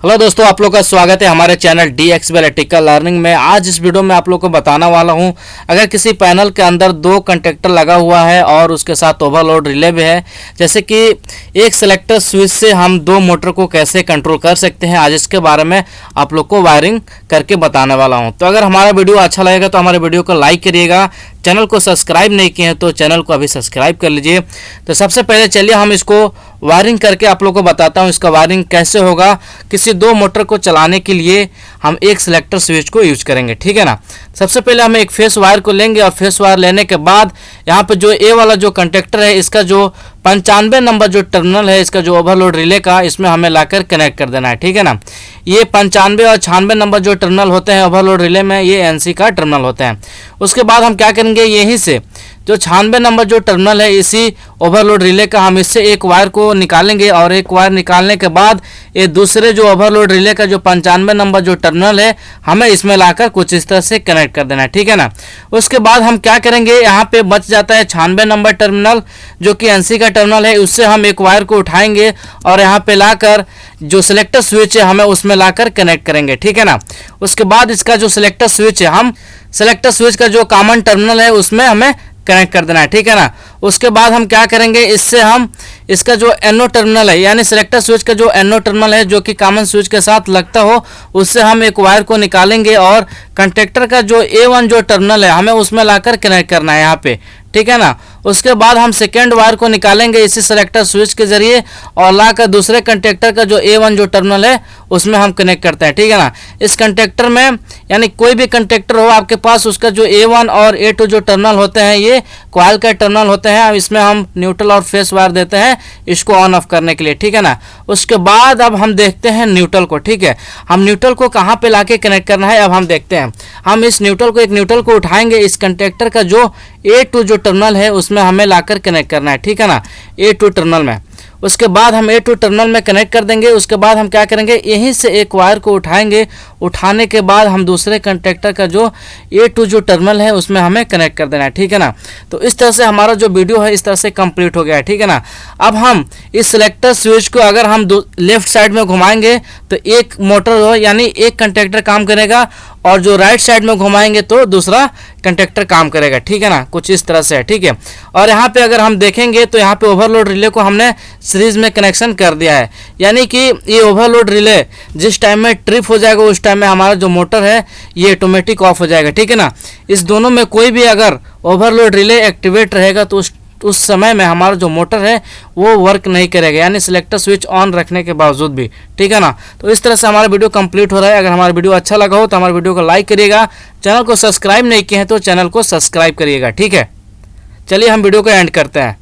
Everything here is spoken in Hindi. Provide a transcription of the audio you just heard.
हेलो दोस्तों, आप लोग का स्वागत है हमारे चैनल DXB इलेक्ट्रिकल लर्निंग में। आज इस वीडियो में आप लोग को बताने वाला हूं, अगर किसी पैनल के अंदर दो कंडक्टर लगा हुआ है और उसके साथ ओवरलोड रिले भी है, जैसे कि एक सेलेक्टर स्विच से हम दो मोटर को कैसे कंट्रोल कर सकते हैं, आज इसके बारे में आप लोग को वायरिंग करके बताने वाला हूं। तो अगर हमारा वीडियो अच्छा लगेगा तो हमारे वीडियो को लाइक करिएगा, चैनल को सब्सक्राइब नहीं किए हैं तो चैनल को अभी सब्सक्राइब कर लीजिए। तो सबसे पहले चलिए हम इसको वायरिंग करके आप लोगों को बताता हूं इसका वायरिंग कैसे होगा। किसी दो मोटर को चलाने के लिए हम एक सिलेक्टर स्विच को यूज करेंगे, ठीक है ना। सबसे पहले हम एक फेस वायर को लेंगे और फेस वायर लेने के बाद यहाँ पे जो ए वाला जो कंडक्टर है, इसका जो 95 नंबर जो टर्मिनल है, इसका जो ओवरलोड रिले का, इसमें हमें लाकर कनेक्ट कर देना है, ठीक है ना। ये 95 और 96 नंबर जो टर्मिनल होते हैं ओवरलोड रिले में, ये NC का टर्मिनल होते हैं। उसके बाद हम क्या करेंगे, यहीं से जो 96 नंबर जो टर्मिनल है इसी ओवरलोड रिले का, हम इससे एक वायर को निकालेंगे और एक वायर निकालने के बाद ये दूसरे जो ओवरलोड रिले का जो 95 नंबर जो टर्मिनल है, हमें इसमें लाकर कुछ इस तरह से कनेक्ट कर देना है, ठीक है ना। उसके बाद हम क्या करेंगे, यहाँ पे बच जाता है 96 नंबर टर्मिनल जो कि NC का टर्मिनल है, उससे हम एक वायर को उठाएंगे और यहाँ पे लाकर जो सिलेक्टर स्विच है हमें उसमें लाकर कनेक्ट करेंगे, ठीक है ना। उसके बाद इसका जो सिलेक्टर स्विच है, हम सिलेक्टर स्विच का जो कॉमन टर्मिनल है उसमें हमें कनेक्ट कर देना है, ठीक है ना। उसके बाद हम क्या करेंगे, इससे हम इसका जो NO टर्मिनल है, यानी सिलेक्टर स्विच का जो NO टर्मिनल है जो कि कॉमन स्विच के साथ लगता हो, उससे हम एक वायर को निकालेंगे और कंडक्टर का जो A1 जो टर्मिनल है हमें उसमें लाकर कनेक्ट करना है यहाँ पे, ठीक है ना। उसके बाद हम सेकेंड वायर को निकालेंगे इसी सेलेक्टर स्विच के जरिए और लाकर दूसरे कंडक्टर का जो A1 जो टर्मिनल है उसमें हम कनेक्ट करते हैं, ठीक है ना। इस कंडक्टर में यानी कोई भी कंडक्टर हो आपके पास, उसका जो A1 और A2 जो टर्मिनल होते हैं ये कॉइल का टर्मिनल होते हैं। इसमें हम न्यूट्रल और फेस वायर देते हैं इसको ऑन ऑफ करने के लिए, ठीक है ना। उसके बाद अब हम देखते हैं न्यूट्रल को, ठीक है। हम न्यूट्रल को कहाँ पे लाके कनेक्ट करना है अब हम देखते हैं। हम इस न्यूट्रल को, एक न्यूट्रल को उठाएंगे, इस कंडक्टर का जो A2 जो टर्मिनल है उसमें हमें लाकर कनेक्ट करना है, ठीक है ना, A2 टर्मिनल में। उसके बाद हम A2 टर्मिनल में कनेक्ट कर देंगे। उसके बाद हम क्या करेंगे, यहीं से एक वायर को उठाएंगे, उठाने के बाद हम दूसरे कंडक्टर का जो A2 जो टर्मिनल है उसमें हमें कनेक्ट कर देना है, ठीक है ना। तो इस तरह से हमारा जो वीडियो है इस तरह से कंप्लीट हो गया है, ठीक है ना। अब हम इस सिलेक्टर स्विच को अगर हम लेफ्ट साइड में घुमाएंगे तो एक मोटर हो यानी एक कंडक्टर काम करेगा और जो राइट साइड में घुमाएंगे तो दूसरा कंडक्टर काम करेगा, ठीक है ना। कुछ इस तरह से है, ठीक है। और यहाँ पे अगर हम देखेंगे तो यहाँ पे ओवरलोड रिले को हमने सीरीज में कनेक्शन कर दिया है, यानी कि ये ओवरलोड रिले जिस टाइम में ट्रिप हो जाएगा उस टाइम में हमारा जो मोटर है ये ऑटोमेटिक ऑफ हो जाएगा, ठीक है ना। इस दोनों में कोई भी अगर ओवरलोड रिले एक्टिवेट रहेगा तो उस समय में हमारा जो मोटर है वो वर्क नहीं करेगा, यानी सिलेक्टर स्विच ऑन रखने के बावजूद भी, ठीक है ना। तो इस तरह से हमारा वीडियो कंप्लीट हो रहा है। अगर हमारा वीडियो अच्छा लगा हो तो हमारे वीडियो को लाइक करिएगा, चैनल को सब्सक्राइब नहीं किए हैं तो चैनल को सब्सक्राइब करिएगा, ठीक है। चलिए हम वीडियो को एंड करते हैं।